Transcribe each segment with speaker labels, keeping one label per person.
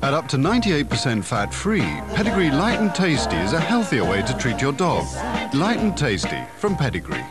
Speaker 1: At up to 98% fat-free, Pedigree Light and Tasty is a healthier way to treat your dog. Light and Tasty from Pedigree.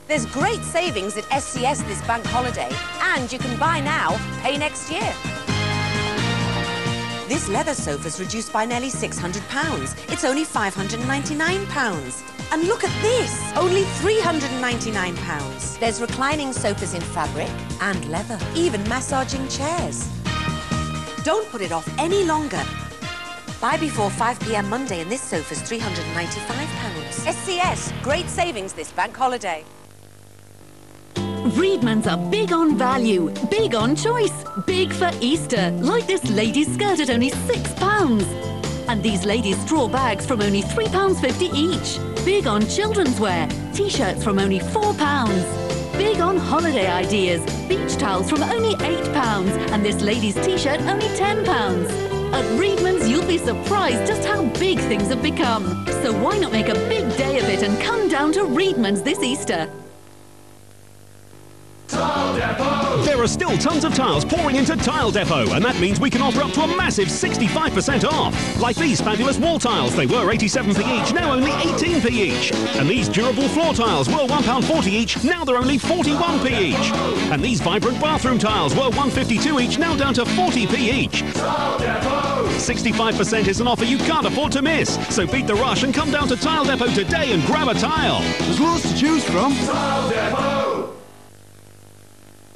Speaker 2: There's great savings at SCS this bank holiday, and you can buy now, pay next year. This leather sofa's reduced by nearly £600. It's only £599. And look at this, only £399. There's reclining sofas in fabric and leather, even massaging chairs. Don't put it off any longer. Buy before 5 p.m. Monday and this sofa's £395. SCS, great savings this bank holiday.
Speaker 3: Reedmans are big on value, big on choice, big for Easter, like this lady's skirt at only £6. And these ladies' straw bags from only £3.50 each. Big on children's wear, T-shirts from only £4. Big on holiday ideas, beach towels from only £8, and this lady's T-shirt only £10. At Reedmans, you'll be surprised just how big things have become. So why not make a big day of it and come down to Reedmans this Easter?
Speaker 4: There are still tons of tiles pouring into Tile Depot, and that means we can offer up to a massive 65% off. Like these fabulous wall tiles, they were 87p each, now only 18p each. And these durable floor tiles were £1.40 each, now they're only 41p each. And these vibrant bathroom tiles were £1.52 each, now down to 40p each. Tile Depot! 65% is an offer you can't afford to miss. So beat the rush and come down to Tile Depot today and grab a tile.
Speaker 1: There's lots to choose from.
Speaker 4: Tile Depot!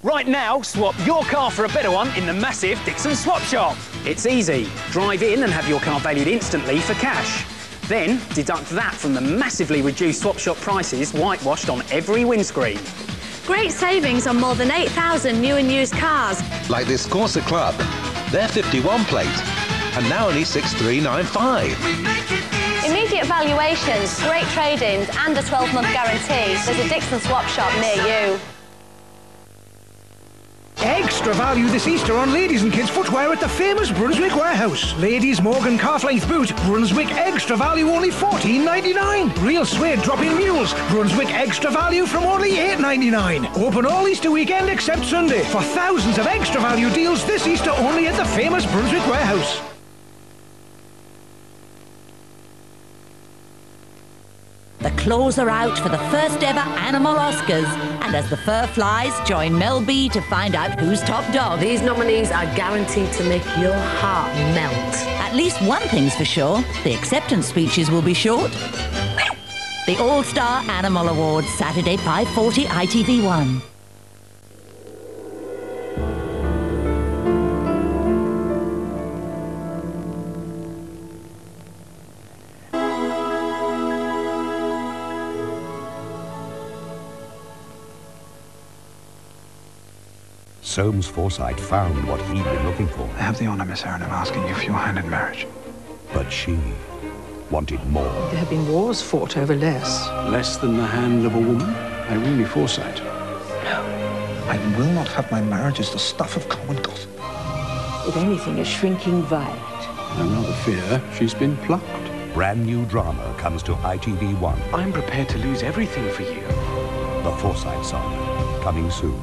Speaker 5: Right now, swap your car for a better one in the massive Dixon Swap Shop. It's easy. Drive in and have your car valued instantly for cash. Then deduct that from the massively reduced Swap Shop prices whitewashed on every windscreen.
Speaker 6: Great savings on more than 8,000 new and used cars.
Speaker 7: Like this Corsa Club. They're 51 plate and now only 6,395.
Speaker 6: Immediate valuations, great trade-ins and a 12-month guarantee. There's a Dixon Swap Shop near you.
Speaker 8: Extra value this Easter on ladies and kids footwear at the famous Brunswick warehouse. Ladies Morgan calf-length boot, Brunswick extra value only $14.99. Real suede drop-in mules, Brunswick extra value from only $8.99. Open all Easter weekend except Sunday for thousands of extra value deals this Easter only at the famous Brunswick warehouse.
Speaker 3: The claws are out for the first ever Animal Oscars. And as the fur flies, join Mel B to find out who's top dog.
Speaker 9: These nominees are guaranteed to make your heart melt.
Speaker 3: At least one thing's for sure, the acceptance speeches will be short. The All-Star Animal Awards, Saturday 5:40 ITV1.
Speaker 10: Soames Forsyth found what he'd been looking for.
Speaker 11: I have the honor, Miss Erin, of asking you for your hand in marriage.
Speaker 10: But she wanted more.
Speaker 12: There have been wars fought over less.
Speaker 13: Less than the hand of a woman? Irene Forsyth.
Speaker 11: No. I will not have my marriages the stuff of common gossip.
Speaker 12: If anything, a shrinking violet.
Speaker 13: I rather fear she's been plucked.
Speaker 10: Brand new drama comes to ITV1.
Speaker 13: I'm prepared to lose everything for you.
Speaker 10: The Forsyth Saga, coming soon.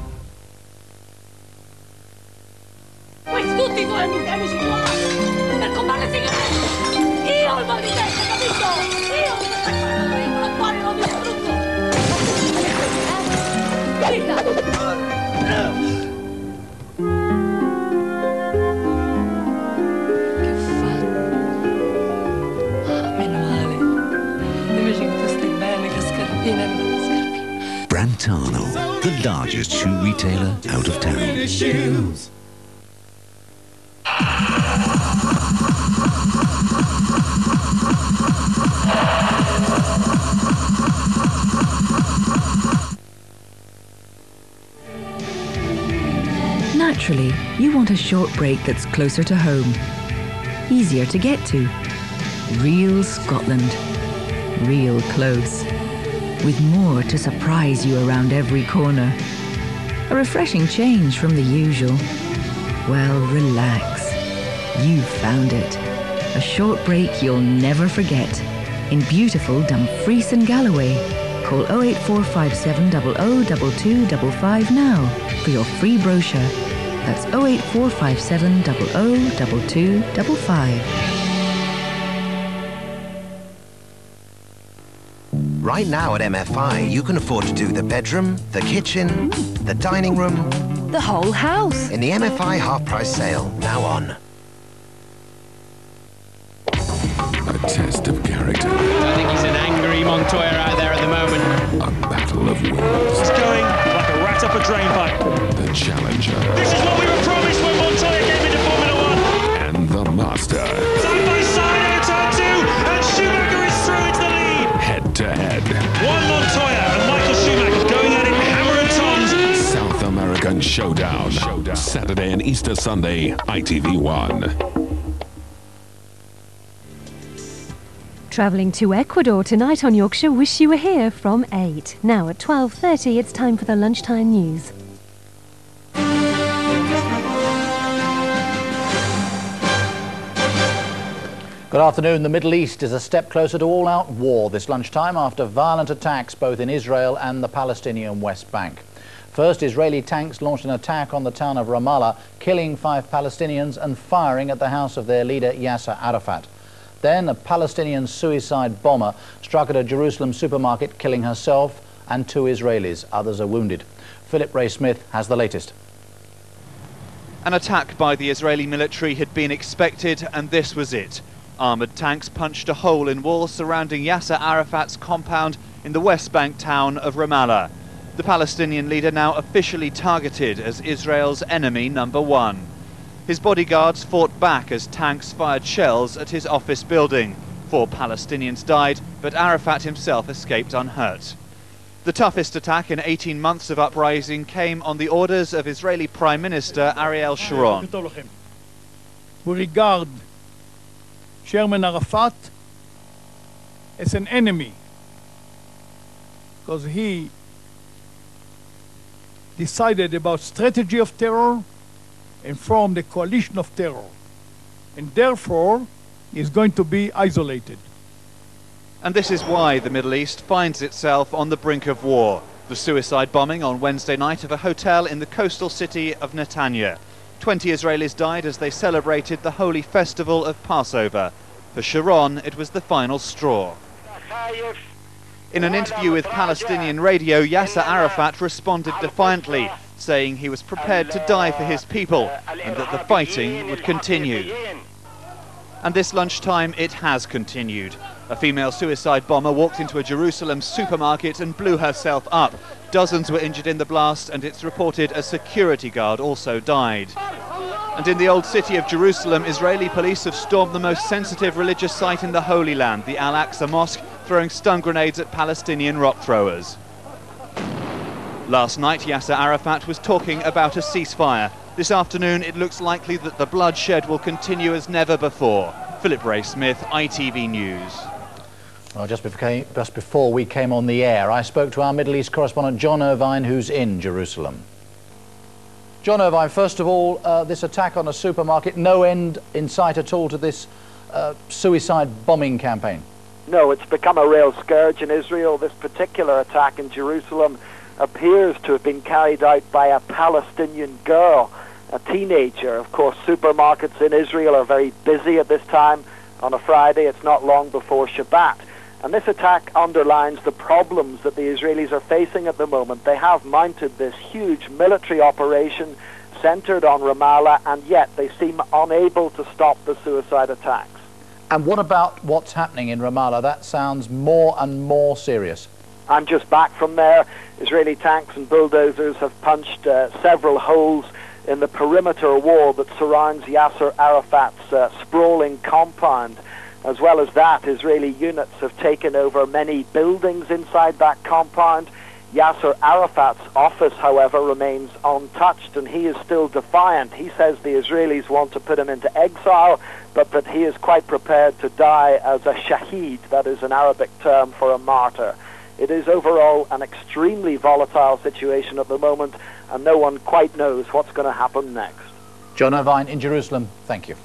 Speaker 14: Tutti i tuoi amici per comprare le sigarette. Io il mal di testa, capito? Io il cuore non distrutto. Grida! Che fatto? Meno male. Invece che tu stai bene, che scarpina, scarpina.
Speaker 15: Brantano, the largest shoe retailer out of town.
Speaker 16: naturally, you want a short break that's closer to home, easier to get to. Real Scotland, real close, with more to surprise you around every corner. A refreshing change from the usual. Well, relax. You've found it. A short break you'll never forget. In beautiful Dumfries and Galloway. Call 08457 002255 now for your free brochure. That's 08457 002255.
Speaker 17: Right now at MFI, you can afford to do the bedroom, the kitchen, the dining room,
Speaker 3: the whole house.
Speaker 17: In the MFI half-price sale, now on.
Speaker 10: A test of character.
Speaker 18: I think he's an angry Montoya out there at the moment.
Speaker 10: A battle of words.
Speaker 4: It's going like a rat up a drain pipe.
Speaker 10: The challenger.
Speaker 4: This is what we were promised when Montoya came into Formula 1.
Speaker 10: And the master.
Speaker 4: Side by side in turn 2, and Schumacher is through into the lead.
Speaker 10: Head to head.
Speaker 4: One Montoya and Michael Schumacher going at it hammer and tongs.
Speaker 10: South American Showdown. Saturday and Easter Sunday, ITV1.
Speaker 19: Travelling to Ecuador tonight on Yorkshire Wish You Were Here from 8. Now at 12:30 it's time for the lunchtime news.
Speaker 20: Good afternoon. The Middle East is a step closer to all-out war this lunchtime after violent attacks both in Israel and the Palestinian West Bank. First, Israeli tanks launched an attack on the town of Ramallah, killing 5 Palestinians and firing at the house of their leader Yasser Arafat. Then a Palestinian suicide bomber struck at a Jerusalem supermarket, killing herself and 2 Israelis. Others are wounded. Philip Ray-Smith has the latest.
Speaker 21: An attack by the Israeli military had been expected, and this was it. Armoured tanks punched a hole in walls surrounding Yasser Arafat's compound in the West Bank town of Ramallah. The Palestinian leader now officially targeted as Israel's enemy number 1. His bodyguards fought back as tanks fired shells at his office building. 4 Palestinians died, but Arafat himself escaped unhurt. The toughest attack in 18 months of uprising came on the orders of Israeli Prime Minister Ariel Sharon.
Speaker 22: We regard Chairman Arafat as an enemy because he decided about strategy of terror and formed a coalition of terror, and therefore is going to be isolated.
Speaker 21: And this is why the Middle East finds itself on the brink of war. The suicide bombing on Wednesday night of a hotel in the coastal city of Netanya. 20 Israelis died as they celebrated the holy festival of Passover. For Sharon, it was the final straw. In an interview with Palestinian radio, Yasser Arafat responded defiantly, saying he was prepared to die for his people and that the fighting would continue. And this lunchtime, it has continued. A female suicide bomber walked into a Jerusalem supermarket and blew herself up. Dozens were injured in the blast, and it's reported a security guard also died. And in the old city of Jerusalem, Israeli police have stormed the most sensitive religious site in the Holy Land, the Al-Aqsa Mosque, throwing stun grenades at Palestinian rock throwers. Last night, Yasser Arafat was talking about a ceasefire. This afternoon, it looks likely that the bloodshed will continue as never before. Philip Ray-Smith, ITV News.
Speaker 20: Well, just before we came on the air, I spoke to our Middle East correspondent John Irvine, who's in Jerusalem. John Irvine, first of all, this attack on a supermarket, no end in sight at all to this suicide bombing campaign.
Speaker 23: No, it's become a real scourge in Israel. This particular attack in Jerusalem appears to have been carried out by a Palestinian girl, a teenager. Of course, supermarkets in Israel are very busy at this time. On a Friday, it's not long before Shabbat. And this attack underlines the problems that the Israelis are facing at the moment. They have mounted this huge military operation centered on Ramallah, and yet they seem unable to stop the suicide attacks.
Speaker 20: And what about what's happening in Ramallah? That sounds more and more serious.
Speaker 23: I'm just back from there. Israeli tanks and bulldozers have punched several holes in the perimeter wall that surrounds Yasser Arafat's sprawling compound. As well as that, Israeli units have taken over many buildings inside that compound, Yasser Arafat's office, however, remains untouched, and he is still defiant. He says the Israelis want to put him into exile, but that he is quite prepared to die as a shaheed, that is an Arabic term for a martyr. It is overall an extremely volatile situation at the moment, and no one quite knows what's going to happen next.
Speaker 20: John Irvine in Jerusalem, thank you.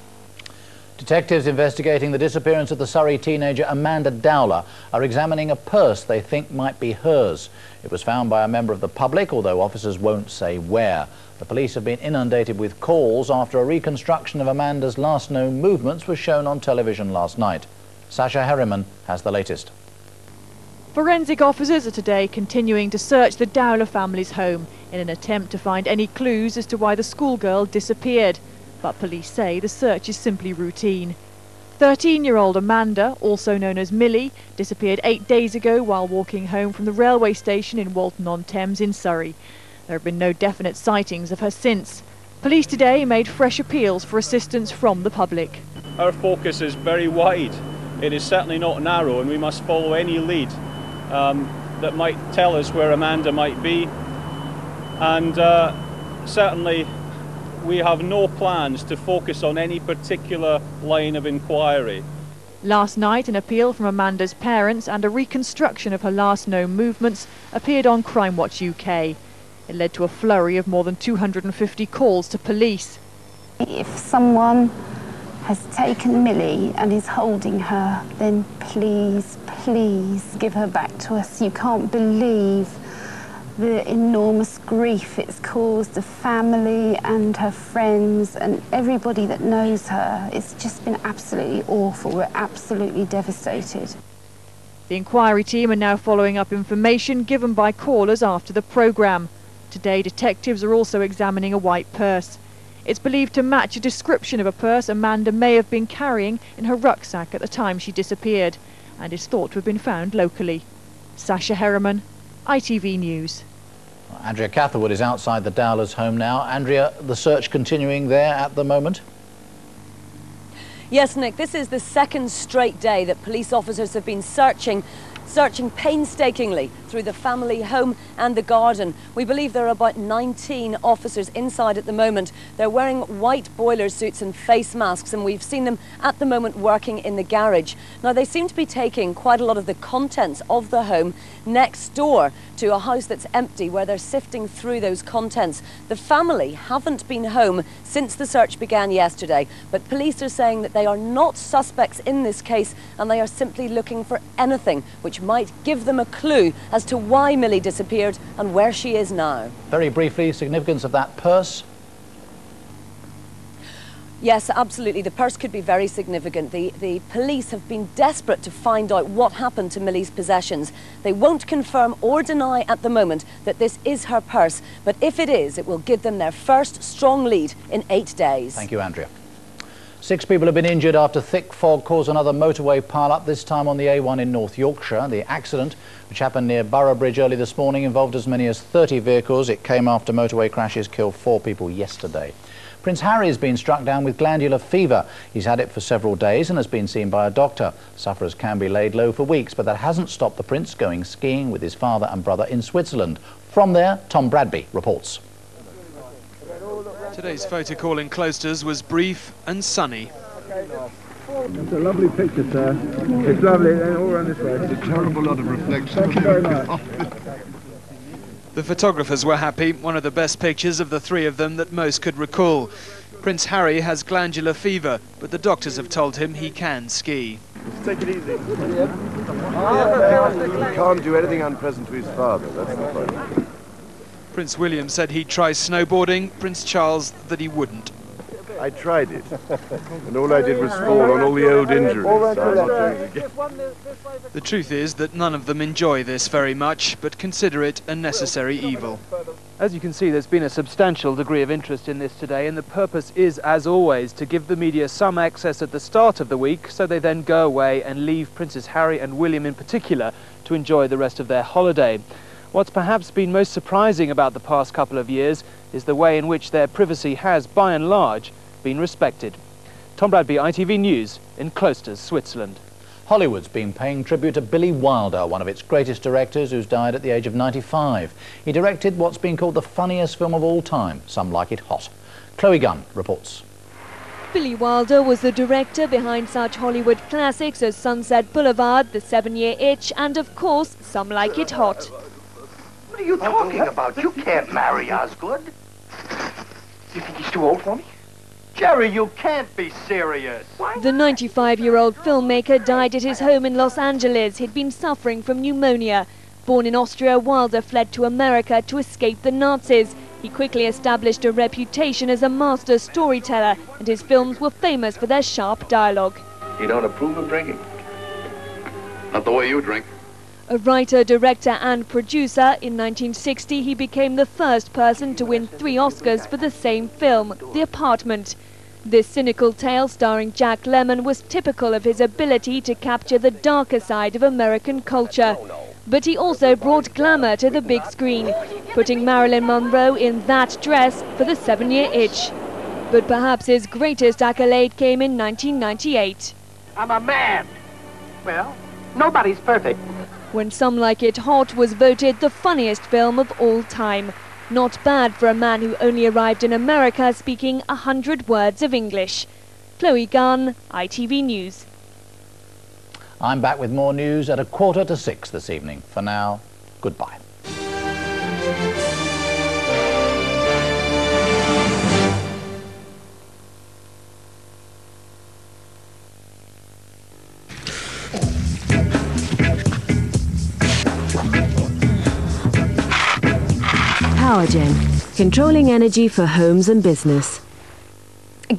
Speaker 20: Detectives investigating the disappearance of the Surrey teenager Amanda Dowler are examining a purse they think might be hers. It was found by a member of the public, although officers won't say where. The police have been inundated with calls after a reconstruction of Amanda's last known movements was shown on television last night. Sasha Herriman has the latest.
Speaker 1: Forensic officers are today continuing to search the Dowler family's home in an attempt to find any clues as to why the schoolgirl disappeared. But police say the search is simply routine. 13-year-old Amanda, also known as Millie, disappeared 8 days ago while walking home from the railway station in Walton-on-Thames in Surrey. There have been no definite sightings of her since. Police today made fresh appeals for assistance from the public.
Speaker 2: Our focus is very wide. It is certainly not narrow, and we must follow any lead that might tell us where Amanda might be. And certainly we have no plans to focus on any particular line of inquiry.
Speaker 1: Last night, an appeal from Amanda's parents and a reconstruction of her last known movements appeared on Crime Watch UK. It led to a flurry of more than 250 calls to police.
Speaker 5: If someone has taken Millie and is holding her, then please, please give her back to us. You can't believe the enormous grief it's caused the family and her friends and everybody that knows her. It's just been absolutely awful. We're absolutely devastated.
Speaker 1: The inquiry team are now following up information given by callers after the programme. Today, detectives are also examining a white purse. It's believed to match a description of a purse Amanda may have been carrying in her rucksack at the time she disappeared, and is thought to have been found locally. Sasha Herriman, ITV News.
Speaker 20: Andrea Catherwood is outside the Dowlers' home now. Andrea, the search continuing there at the moment?
Speaker 24: Yes, Nick, this is the second straight day that police officers have been searching painstakingly through the family home and the garden. We believe there are about 19 officers inside at the moment. They're wearing white boiler suits and face masks, and we've seen them at the moment working in the garage. Now, they seem to be taking quite a lot of the contents of the home next door to a house that's empty, where they're sifting through those contents. The family haven't been home since the search began yesterday, but police are saying that they are not suspects in this case, and they are simply looking for anything which might give them a clue as to why Millie disappeared and where she is now.
Speaker 20: Very briefly, significance of that purse?
Speaker 24: Yes, absolutely. The purse could be very significant. The police have been desperate to find out what happened to Millie's possessions. They won't confirm or deny at the moment that this is her purse, but if it is, it will give them their first strong lead in 8 days.
Speaker 20: Thank you, Andrea. 6 people have been injured after thick fog caused another motorway pile-up, this time on the A1 in North Yorkshire. The accident, which happened near Borough Bridge early this morning, involved as many as 30 vehicles. It came after motorway crashes killed 4 people yesterday. Prince Harry has been struck down with glandular fever. He's had it for several days and has been seen by a doctor. Sufferers can be laid low for weeks, but that hasn't stopped the Prince going skiing with his father and brother in Switzerland. From there, Tom Bradby reports.
Speaker 25: Today's photo call in Cloisters was brief and sunny.
Speaker 26: It's a lovely picture, sir. It's lovely, and all around this way. It's a terrible lot of reflection. Thank you very much.
Speaker 25: The photographers were happy. One of the best pictures of the 3 of them that most could recall. Prince Harry has glandular fever, but the doctors have told him he can ski.
Speaker 26: Take it easy.
Speaker 27: He can't do anything unpleasant to his father, that's the point.
Speaker 25: Prince William said he'd try snowboarding, Prince Charles that he wouldn't.
Speaker 27: I tried it, and all I did was fall on all the old injuries, so I'm not doing it again.
Speaker 25: The truth is that none of them enjoy this very much, but consider it a necessary evil. As you can see, there's been a substantial degree of interest in this today, and the purpose is, as always, to give the media some access at the start of the week, so they then go away and leave Princes Harry and William in particular to enjoy the rest of their holiday. What's perhaps been most surprising about the past couple of years is the way in which their privacy has, by and large, been respected. Tom Bradby, ITV News, in Cloisters, Switzerland.
Speaker 20: Hollywood's been paying tribute to Billy Wilder, one of its greatest directors who's died at the age of 95. He directed what's been called the funniest film of all time, Some Like It Hot. Chloe Gunn reports.
Speaker 6: Billy Wilder was the director behind such Hollywood classics as Sunset Boulevard, The 7-Year Itch, and of course, Some Like It Hot.
Speaker 7: What are you talking about? You can't marry Osgood. You think he's too old for me? Jerry, you can't be serious.
Speaker 6: The 95-year-old filmmaker died at his home in Los Angeles. He'd been suffering from pneumonia. Born in Austria, Wilder fled to America to escape the Nazis. He quickly established a reputation as a master storyteller, and his films were famous for their sharp dialogue.
Speaker 7: You don't approve of drinking? Not the way you drink.
Speaker 6: A writer, director and producer, in 1960 he became the first person to win 3 Oscars for the same film, The Apartment. This cynical tale starring Jack Lemmon was typical of his ability to capture the darker side of American culture. But he also brought glamour to the big screen, putting Marilyn Monroe in that dress for The 7-Year Itch. But perhaps his greatest accolade came in 1998.
Speaker 7: I'm a man. Well, nobody's perfect.
Speaker 6: When Some Like It Hot was voted the funniest film of all time. Not bad for a man who only arrived in America speaking 100 words of English. Chloe Gunn, ITV News.
Speaker 20: I'm back with more news at 5:45 this evening. For now, goodbye.
Speaker 8: PowerGen, controlling energy for homes and business.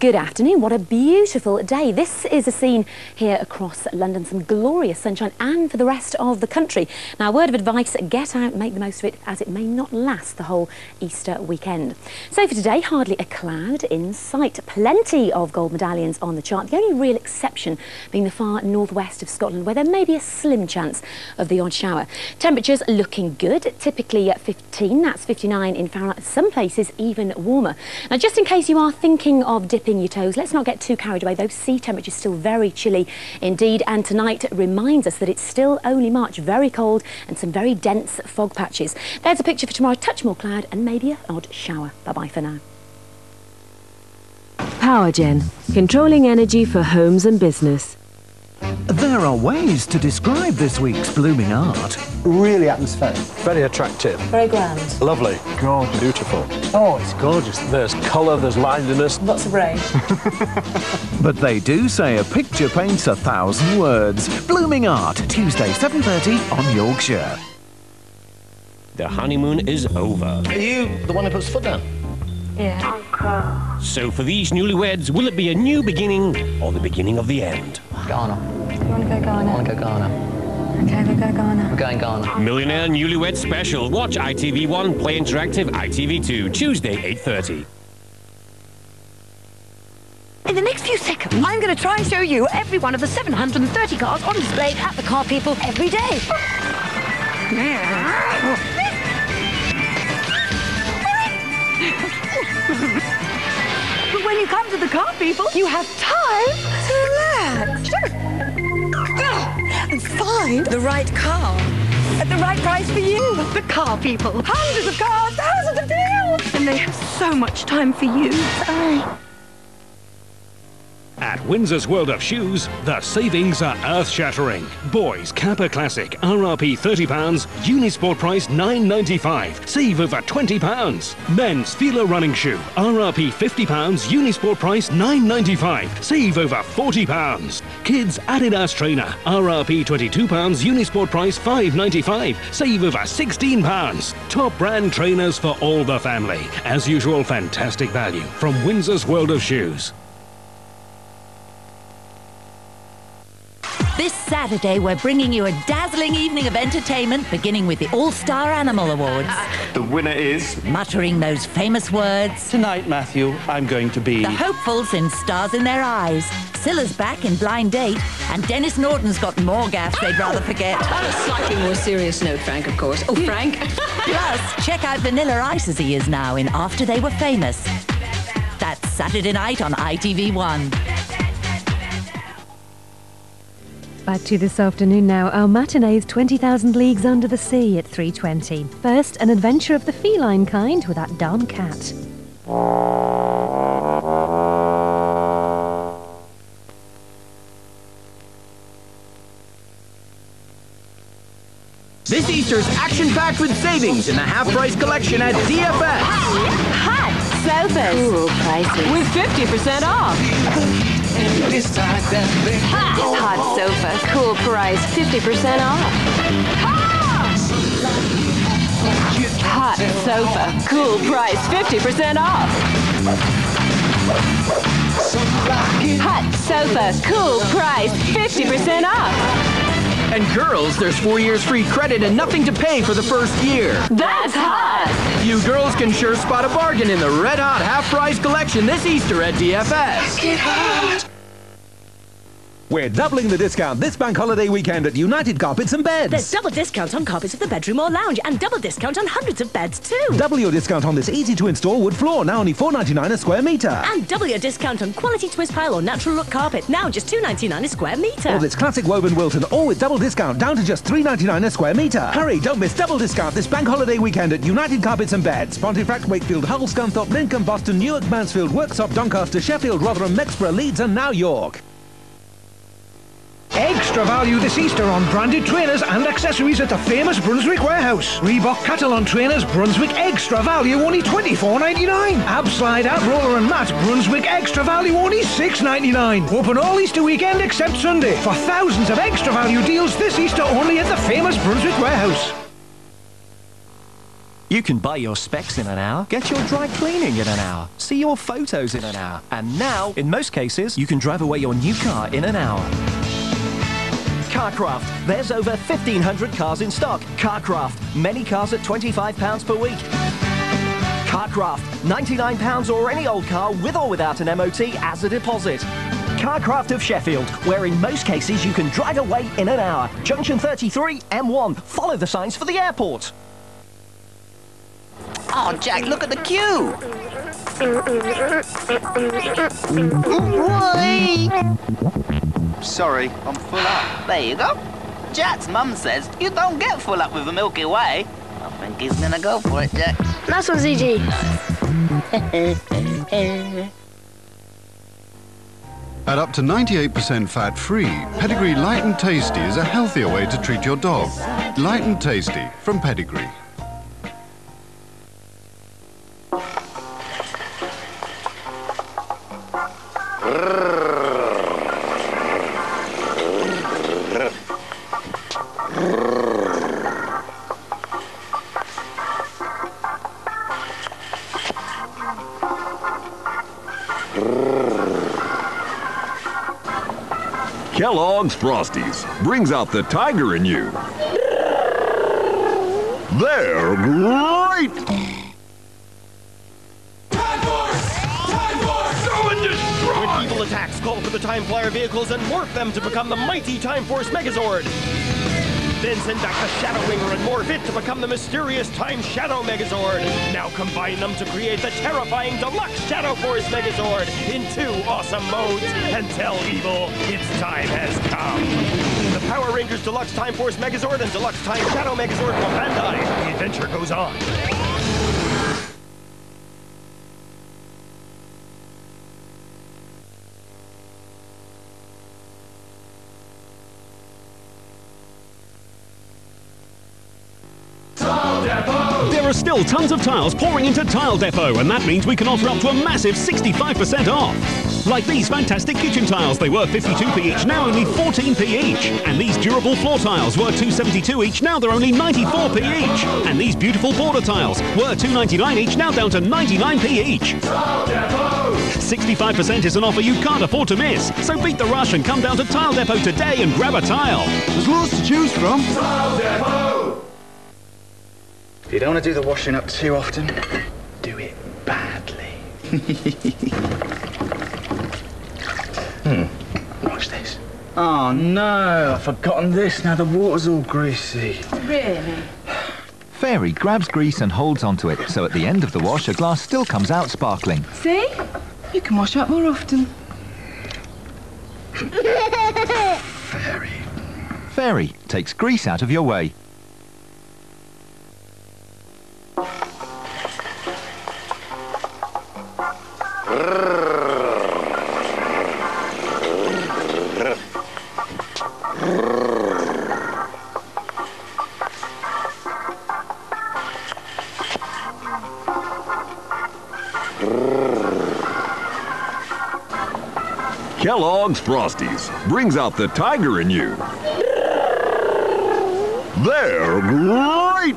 Speaker 9: Good afternoon. What a beautiful day. This is a scene here across London. Some glorious sunshine and for the rest of the country. Now, a word of advice, get out, make the most of it, as it may not last the whole Easter weekend. So for today, hardly a cloud in sight. Plenty of gold medallions on the chart. The only real exception being the far northwest of Scotland, where there may be a slim chance of the odd shower. Temperatures looking good, typically at 15, that's 59 in Fahrenheit, some places even warmer. Now, just in case you are thinking of dipping your toes, let's not get too carried away. Those sea temperatures still very chilly indeed, and tonight reminds us that it's still only March, very cold and some very dense fog patches. There's a picture for tomorrow, touch more cloud and maybe an odd shower. Bye-bye for now.
Speaker 8: PowerGen, controlling energy for homes and business.
Speaker 11: There are ways to describe this week's blooming art.
Speaker 12: Really atmospheric.
Speaker 13: Very attractive.
Speaker 9: Very grand.
Speaker 13: Lovely.
Speaker 12: Gorgeous.
Speaker 13: Beautiful.
Speaker 12: Oh, it's gorgeous.
Speaker 13: There's colour, there's liveliness.
Speaker 9: Lots of rain.
Speaker 11: But they do say a picture paints 1,000 words. Blooming art, Tuesday 7:30 on Yorkshire.
Speaker 28: The honeymoon is over.
Speaker 13: Are you the one who puts the foot down?
Speaker 9: Yeah.
Speaker 28: So for these newlyweds, will it be a new beginning or the beginning of the end?
Speaker 13: Ghana.
Speaker 9: You want to go Ghana?
Speaker 13: I want to go Ghana.
Speaker 9: Okay, we'll go Ghana.
Speaker 13: We're going Ghana.
Speaker 28: Millionaire Newlywed Special. Watch ITV1, Play Interactive, ITV2, Tuesday 8:30.
Speaker 14: In the next few seconds, I'm going to try and show you every one of the 730 cars on display at the Car People every day. But when you come to the Car People, you have time to relax and find the right car at the right price for you. The Car People. Hundreds of cars, thousands of deals. And they have so much time for you.
Speaker 4: At Windsor's World of Shoes, the savings are earth-shattering. Boys Kappa Classic, RRP £30, Unisport price £9.95, save over £20. Men's Fila running shoe, RRP £50, Unisport price £9.95, save over £40. Kids Adidas trainer, RRP £22, Unisport price £5.95, save over £16. Top brand trainers for all the family. As usual, fantastic value from Windsor's World of Shoes.
Speaker 29: This Saturday, we're bringing you a dazzling evening of entertainment, beginning with the All-Star Animal Awards.
Speaker 27: The winner is...
Speaker 29: Muttering those famous words.
Speaker 27: Tonight, Matthew, I'm going to be...
Speaker 29: The hopefuls in Stars in Their Eyes. Scylla's back in Blind Date, and Dennis Norton's got more gaffes they'd rather forget.
Speaker 30: On a slightly more serious note, Frank, of course. Oh, Frank.
Speaker 29: Plus, check out Vanilla Ice as he is now in After They Were Famous. That's Saturday night on ITV1.
Speaker 8: Back to this afternoon now. Our matinee is 20,000 Leagues Under the Sea at 3:20. First, an adventure of the feline kind with that darn cat.
Speaker 3: This Easter's action-packed with savings in the half-price collection at DFS.
Speaker 29: Hot sofas. Cool prices.
Speaker 30: With 50% off.
Speaker 29: Hot sofa. Cool price. 50% off. Hot sofa. Cool price. 50% off. Hot sofa. Cool price. 50% off.
Speaker 3: And girls, there's 4 years free credit and nothing to pay for the first year.
Speaker 29: That's hot!
Speaker 3: You girls can sure spot a bargain in the red-hot half-price collection this Easter at DFS.
Speaker 29: Get hot!
Speaker 4: We're doubling the discount this bank holiday weekend at United Carpets and Beds.
Speaker 10: There's double discount on carpets for the bedroom or lounge and double discount on hundreds of beds too.
Speaker 4: Double your discount on this easy-to-install wood floor, now only $4.99 a square metre.
Speaker 10: And double your discount on quality twist pile or natural look carpet, now just $2.99 a square metre.
Speaker 4: Or this classic woven Wilton, all with double discount, down to just $3.99 a square metre. Hurry, don't miss double discount this bank holiday weekend at United Carpets and Beds. Pontefract, Wakefield, Hull, Scunthorpe, Lincoln, Boston, Newark, Mansfield, Worksop, Doncaster, Sheffield, Rotherham, Mexborough, Leeds and now York.
Speaker 15: Extra value this Easter on branded trainers and accessories at the famous Brunswick warehouse. Reebok Catalan trainers, Brunswick extra value, only $24.99. Ab slide, ab roller and mat, Brunswick extra value, only $6.99. Open all Easter weekend except Sunday. For thousands of extra value deals this Easter only at the famous Brunswick warehouse.
Speaker 16: You can buy your specs in an hour, get your dry cleaning in an hour, see your photos in an hour, and now, in most cases, you can drive away your new car in an hour. Carcraft. There's over 1,500 cars in stock. Carcraft. Many cars at £25 per week. Carcraft. £99 or any old car with or without an MOT as a deposit. Carcraft of Sheffield, where in most cases you can drive away in an hour. Junction 33, M1. Follow the signs for the airport.
Speaker 17: Oh, Jack, look at the queue.
Speaker 18: Sorry, I'm full up.
Speaker 17: There you go. Jack's mum says you don't get full up with the Milky Way. I think he's gonna go for it, Jack.
Speaker 19: Nice one, ZG.
Speaker 21: At up to 98% fat-free, Pedigree Light and Tasty is a healthier way to treat your dog. Light and Tasty from Pedigree.
Speaker 22: Kellogg's Frosties brings out the tiger in you. They're great!
Speaker 28: When evil attacks, call for the Time Flyer vehicles and morph them to become the mighty Time Force Megazord. Then send back the Shadow Winger and morph it to become the mysterious Time Shadow Megazord. Now combine them to create the terrifying Deluxe Shadow Force Megazord in 2 awesome modes and tell evil its time has come. The Power Rangers Deluxe Time Force Megazord and Deluxe Time Shadow Megazord from Bandai. The adventure goes on.
Speaker 4: There are still tons of tiles pouring into Tile Depot, and that means we can offer up to a massive 65% off. Like these fantastic kitchen tiles, they were 52p each, now only 14p each. And these durable floor tiles were 272 each, now they're only 94p each. And these beautiful border tiles were 299 each, now down to 99p each. 65% is an offer you can't afford to miss. So beat the rush and come down to Tile Depot today and grab a tile.
Speaker 26: There's lots to choose from.
Speaker 17: Tile Depot!
Speaker 26: If you don't want to do the washing up too often, do it badly. Watch this. Oh no, I've forgotten this. Now the water's all greasy.
Speaker 29: Really?
Speaker 23: Fairy grabs grease and holds onto it, so at the end of the wash, a glass still comes out sparkling.
Speaker 29: See? You can wash up more often.
Speaker 26: Fairy.
Speaker 23: Fairy takes grease out of your way.
Speaker 22: Kellogg's Frosties brings out the tiger in you. They're great!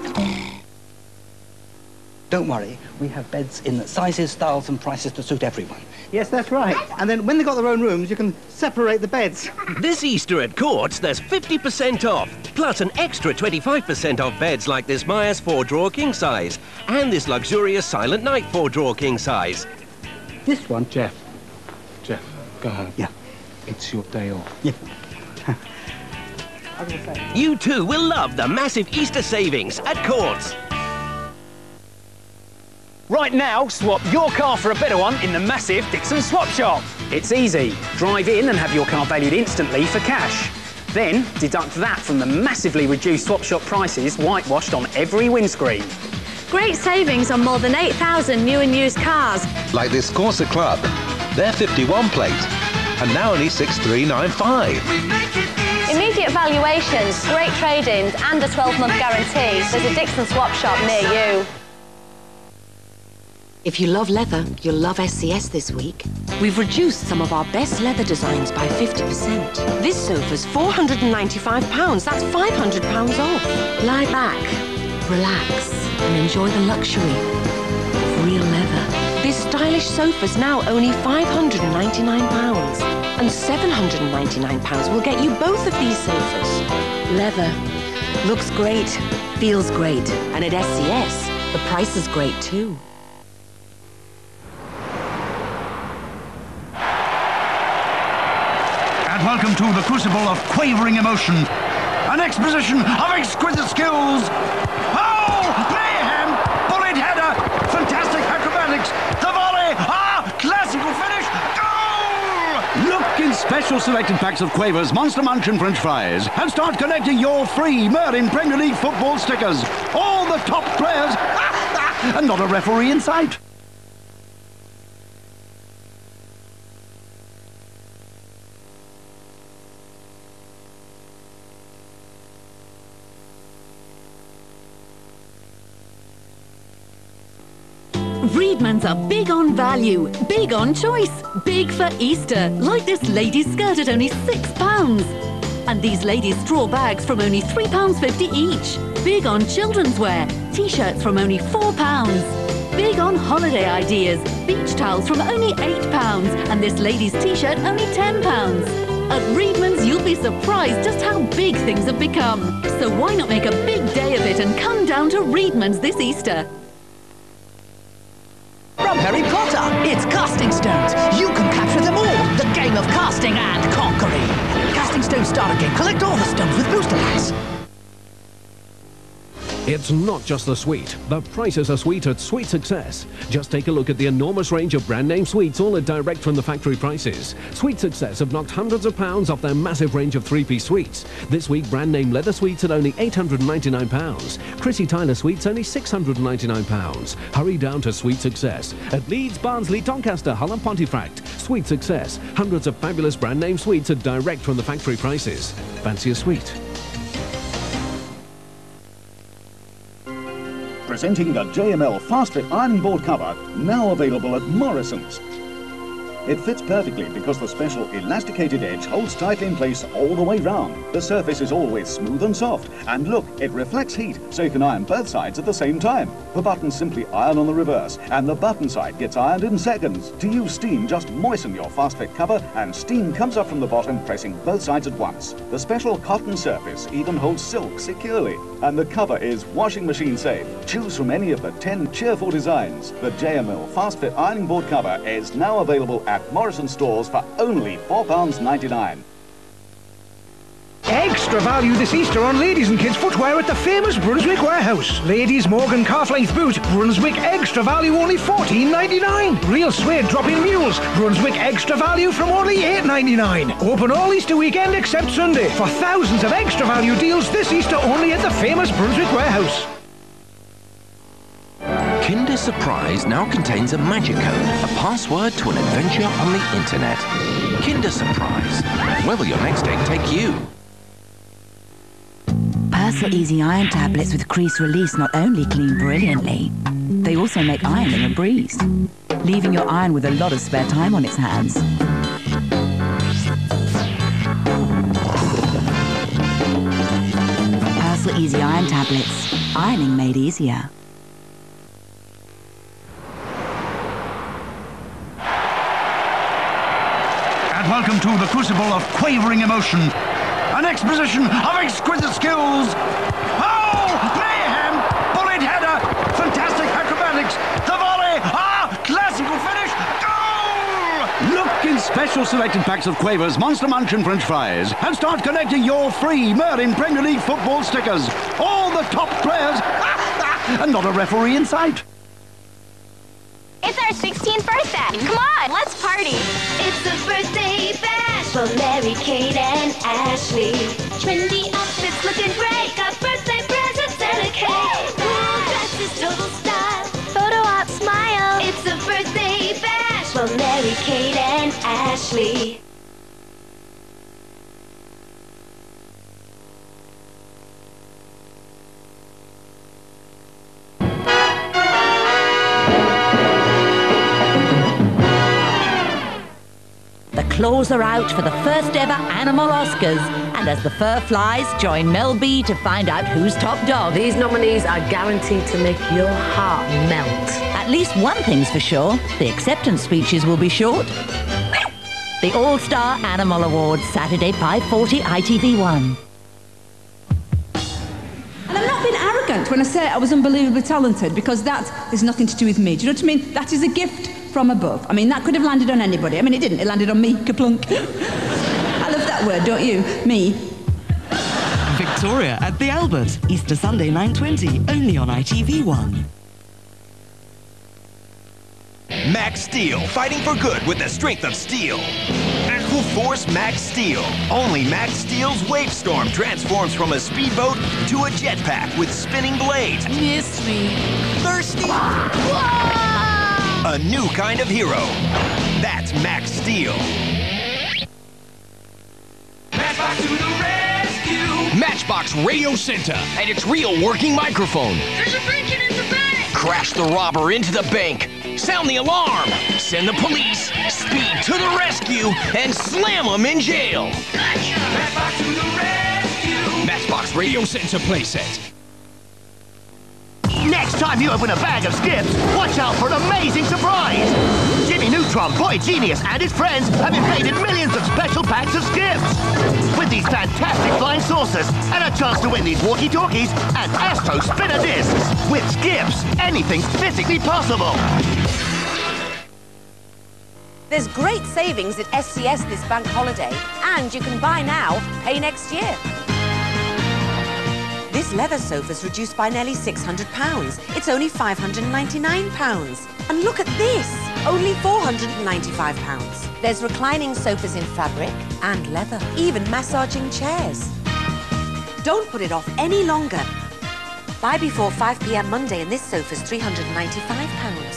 Speaker 1: Don't worry, we have beds in sizes, styles and prices to suit everyone.
Speaker 12: Yes, that's right. And then when they've got their own rooms, you can separate the beds.
Speaker 2: This Easter at Courts, there's 50% off, plus an extra 25% off beds like this Myers 4-drawer king size, and this luxurious Silent Night 4-drawer king size.
Speaker 12: This one,
Speaker 5: Jeff, go home.
Speaker 12: Yeah.
Speaker 5: It's your day off.
Speaker 12: Yeah.
Speaker 2: You too will love the massive Easter savings at Courts.
Speaker 6: Right now, swap your car for a better one in the massive Dixon Swap Shop. It's easy. Drive in and have your car valued instantly for cash. Then deduct that from the massively reduced Swap Shop prices whitewashed on every windscreen.
Speaker 7: Great savings on more than 8,000 new and used cars.
Speaker 18: Like this Corsa Club. They're 51 plate and now only 6,395.
Speaker 7: Immediate valuations, great trade-ins and a 12-month guarantee. There's a Dixon Swap Shop near you.
Speaker 19: If you love leather, you'll love SCS this week. We've reduced some of our best leather designs by 50%. This sofa's £495, that's £500 off. Lie back, relax, and enjoy the luxury of real leather. This stylish sofa's now only £599, and £799 will get you both of these sofas. Leather. Looks great, feels great, and at SCS, the price is great too.
Speaker 15: Welcome to the crucible of quavering emotion, an exposition of exquisite skills. Oh, mayhem! Bullet header! Fantastic acrobatics! The volley! Classical finish! Goal! Look in special selected packs of Quavers, Monster Munch and French fries and start collecting your free Merlin Premier League football stickers. All the top players and not a referee in sight.
Speaker 20: Reedmans are big on value, big on choice, big for Easter, like this lady's skirt at only £6. And these ladies' straw bags from only £3.50 each. Big on children's wear, t-shirts from only £4. Big on holiday ideas, beach towels from only £8, and this lady's t-shirt only £10. At Reedmans, you'll be surprised just how big things have become. So why not make a big day of it and come down to Reedmans this Easter?
Speaker 24: From Harry Potter, it's Casting Stones. You can capture them all. The game of casting and conquering. Casting Stones starter game. Collect all the stones with booster packs.
Speaker 4: It's not just the sweet. The prices are sweet at Sweet Success. Just take a look at the enormous range of brand name sweets, all at direct from the factory prices. Sweet Success have knocked hundreds of pounds off their massive range of 3-piece sweets. This week, brand name leather sweets at only £899. Chrissy Tyler sweets only £699. Hurry down to Sweet Success at Leeds, Barnsley, Doncaster, Hull and Pontefract. Sweet Success. Hundreds of fabulous brand name sweets at direct from the factory prices. Fancy a sweet?
Speaker 25: Presenting the JML Fast Fit ironing board cover, now available at Morrison's. It fits perfectly because the special elasticated edge holds tightly in place all the way round. The surface is always smooth and soft, and look, it reflects heat, so you can iron both sides at the same time. The buttons simply iron on the reverse, and the button side gets ironed in seconds. To use steam, just moisten your Fast Fit cover, and steam comes up from the bottom, pressing both sides at once. The special cotton surface even holds silk securely, and the cover is washing machine safe. Choose from any of the 10 cheerful designs. The JML Fast Fit ironing board cover is now available at Morrison stores for only £4.99.
Speaker 15: Extra extra value this Easter on ladies and kids footwear at the famous Brunswick warehouse. Ladies Morgan calf-length boot, Brunswick extra value only $14.99. Real suede drop-in mules, Brunswick extra value from only $8.99. Open all Easter weekend except Sunday for thousands of extra value deals this Easter only at the famous Brunswick warehouse.
Speaker 2: Kinder Surprise now contains a magic code, a password to an adventure on the internet. Kinder Surprise. Where will your next egg take you?
Speaker 29: Persil Easy Iron tablets with crease release not only clean brilliantly, they also make ironing a breeze, leaving your iron with a lot of spare time on its hands. Persil Easy Iron tablets, ironing made easier.
Speaker 3: And welcome to the crucible of quavering emotion. An exposition of exquisite skills. Oh, mayhem! Bullet header! Fantastic acrobatics! The volley! Classical finish! Goal! Look in special selected packs of Quavers Monster Munch and French fries and start collecting your free Merlin Premier League football stickers. All the top players and not a referee in sight.
Speaker 8: It's our 16th birthday. Come on, let's party.
Speaker 9: It's the birthday bash for Mary, Kate, and Ashley. Trendy outfits looking great. Got birthday presents and a cake. Cool dresses, total style. Photo op, smile. It's the birthday bash for Mary, Kate, and Ashley.
Speaker 29: The claws are out for the first ever Animal Oscars. And as the fur flies, join Mel B to find out who's top dog.
Speaker 10: These nominees are guaranteed to make your heart melt.
Speaker 29: At least one thing's for sure, the acceptance speeches will be short. The All-Star Animal Awards, Saturday, 5:40, ITV1.
Speaker 11: And I'm not being arrogant when I say I was unbelievably talented, because that is nothing to do with me. Do you know what I mean? That is a gift from above. I mean, that could have landed on anybody. I mean, it didn't. It landed on me, kaplunk. I love that word, don't you? Me.
Speaker 13: Victoria at the Albert, Easter Sunday, 9:20, only on ITV1.
Speaker 14: Max Steel, fighting for good with the strength of steel. Aqua Force Max Steel. Only Max Steel's Wave Storm transforms from a speedboat to a jetpack with spinning blades.
Speaker 13: Miss me.
Speaker 14: Thirsty? A new kind of hero. That's Max Steel.
Speaker 16: Matchbox to the rescue!
Speaker 27: Matchbox Radio Center and its real working microphone.
Speaker 16: There's a break-in in the bank!
Speaker 27: Crash the robber into the bank. Sound the alarm. Send the police. Speed to the rescue and slam them in jail.
Speaker 16: Gotcha! Matchbox to the rescue!
Speaker 27: Matchbox Radio Center playset.
Speaker 30: Next time you open a bag of skips, watch out for an amazing surprise! Jimmy Neutron, Boy Genius, and his friends have invaded millions of special packs of skips! With these fantastic flying saucers, and a chance to win these walkie-talkies and Astro Spinner discs! With skips, anything's physically possible!
Speaker 19: There's great savings at SCS this bank holiday, and you can buy now, pay next year. This leather sofa's reduced by nearly £600. It's only £599. And look at this, only £495. There's reclining sofas in fabric and leather, even massaging chairs. Don't put it off any longer. Buy before 5 p.m. Monday and this sofa's £395.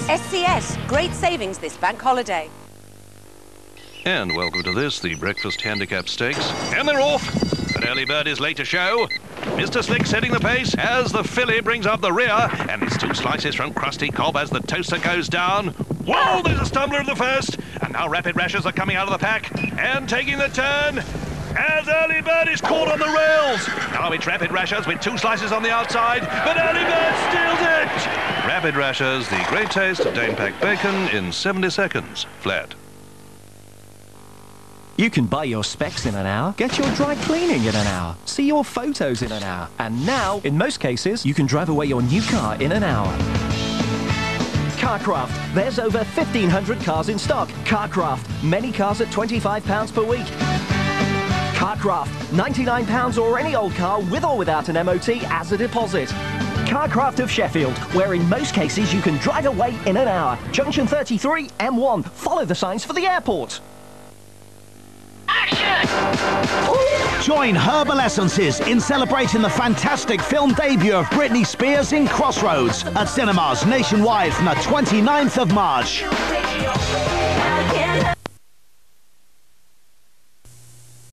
Speaker 19: SCS, great savings this bank holiday.
Speaker 31: And welcome to this, the Breakfast Handicap Stakes. And they're off! An early bird is late to show. Mr. Slick setting the pace as the filly brings up the rear, and it's 2 slices from Krusty Cobb as the toaster goes down. Whoa, there's a stumbler of the first, and now Rapid Rashers are coming out of the pack and taking the turn as Early Bird is caught on the rails. Now it's Rapid Rashers with 2 slices on the outside, but Early Bird steals it. Rapid Rashers, the great taste of Dane-packed bacon in 70 seconds, flat.
Speaker 32: You can buy your specs in an hour, get your dry cleaning in an hour, see your photos in an hour, and now, in most cases, you can drive away your new car in an hour. Carcraft, there's over 1,500 cars in stock. Carcraft, many cars at £25 per week.
Speaker 1: Carcraft, £99 or any old car with or without an MOT as a deposit. Carcraft of Sheffield, where in most cases you can drive away in an hour. Junction 33, M1. Follow the signs for the airport.
Speaker 5: Join Herbal Essences in celebrating the fantastic film debut of Britney Spears in Crossroads at cinemas nationwide from the 29th of March.